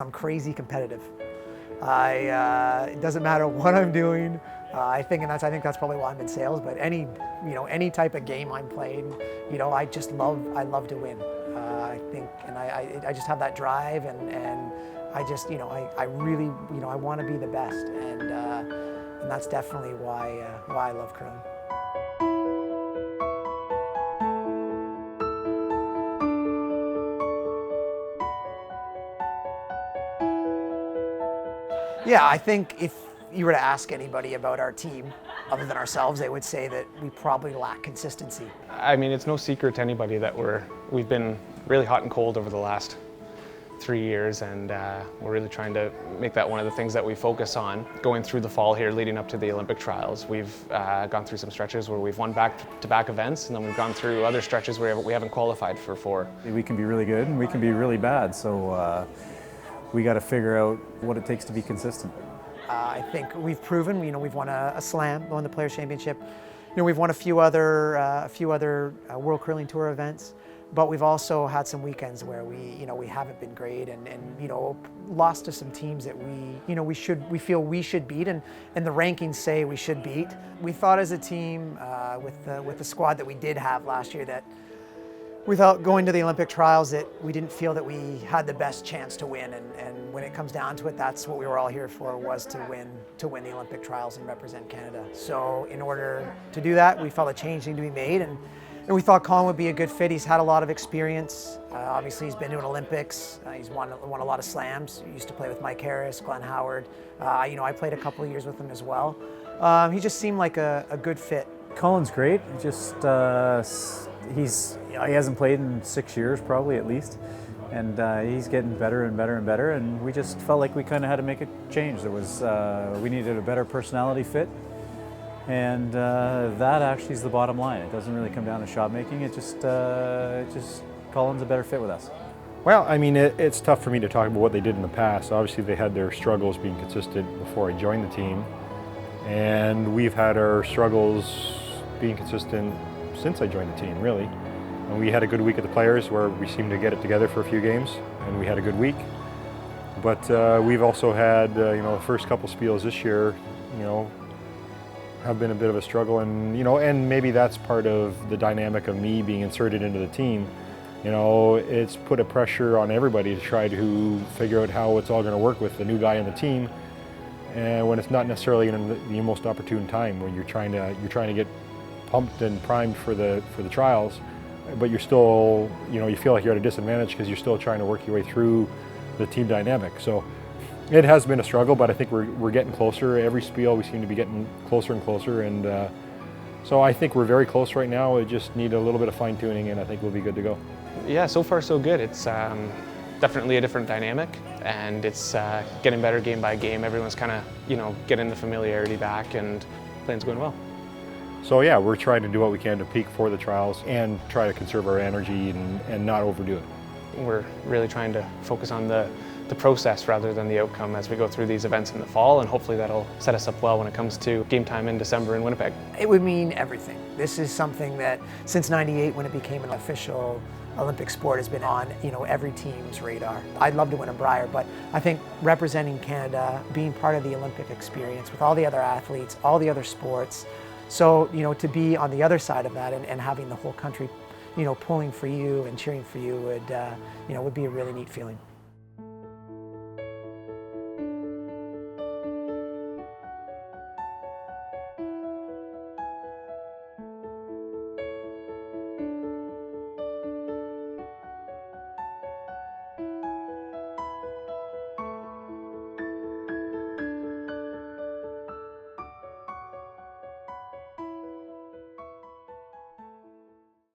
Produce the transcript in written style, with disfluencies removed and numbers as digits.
I'm crazy competitive. It doesn't matter what I'm doing. I think that's probably why I'm in sales. But any type of game I'm playing, I love to win. I just have that drive, and I really I want to be the best, and that's definitely why I love curling. Yeah, I think if you were to ask anybody about our team, other than ourselves, they would say that we probably lack consistency. I mean, it's no secret to anybody that we've been really hot and cold over the last 3 years, and we're really trying to make that one of the things that we focus on. Going through the fall here, leading up to the Olympic trials, we've gone through some stretches where we've won back-to-back events, and then we've gone through other stretches where we haven't qualified for 4. We can be really good and we can be really bad, so we got to figure out what it takes to be consistent. I think we've proven, we've won a slam, won the Players Championship. We've won a few other World Curling Tour events, but we've also had some weekends where we haven't been great, and lost to some teams that we feel we should beat, and the rankings say we should beat. We thought as a team with the squad that we did have last year that without going to the Olympic trials, that we didn't feel that we had the best chance to win, and when it comes down to it, that's what we were all here for, was to win the Olympic trials and represent Canada. So in order to do that, we felt a change needed to be made, and we thought Colin would be a good fit. He's had a lot of experience. Obviously, he's been to an Olympics. He's won a lot of slams. He used to play with Mike Harris, Glenn Howard. I played a couple of years with him as well. He just seemed like a good fit. Colin's great. Just he hasn't played in 6 years, probably at least, and he's getting better and better and better. And we just felt like we kind of had to make a change. We needed a better personality fit, and that actually is the bottom line. It doesn't really come down to shot making. It just Colin's a better fit with us. Well, I mean, it's tough for me to talk about what they did in the past. Obviously, they had their struggles being consistent before I joined the team, and we've had our struggles being consistent since I joined the team, really. And we had a good week at the Players where we seemed to get it together for a few games, and we had a good week. But we've also had, the first couple spiels this year, have been a bit of a struggle, and and maybe that's part of the dynamic of me being inserted into the team. It's put a pressure on everybody to try to figure out how it's all going to work with the new guy on the team, and when it's not necessarily in the most opportune time, when you're trying to get pumped and primed for the trials, but you're still, you feel like you're at a disadvantage because you're still trying to work your way through the team dynamic. So it has been a struggle, but I think we're getting closer. Every spiel we seem to be getting closer and closer, and so I think we're very close right now. We just need a little bit of fine tuning, and I think we'll be good to go. Yeah, so far so good. It's definitely a different dynamic, and it's getting better game by game. Everyone's kind of getting the familiarity back, and playing's going well. So yeah, we're trying to do what we can to peak for the trials and try to conserve our energy and not overdo it. We're really trying to focus on the process rather than the outcome as we go through these events in the fall, and hopefully that'll set us up well when it comes to game time in December in Winnipeg. It would mean everything. This is something that since '98, when it became an official Olympic sport, has been on every team's radar. I'd love to win a Brier, but I think representing Canada, being part of the Olympic experience with all the other athletes, all the other sports, so to be on the other side of that and having the whole country pulling for you and cheering for you would be a really neat feeling.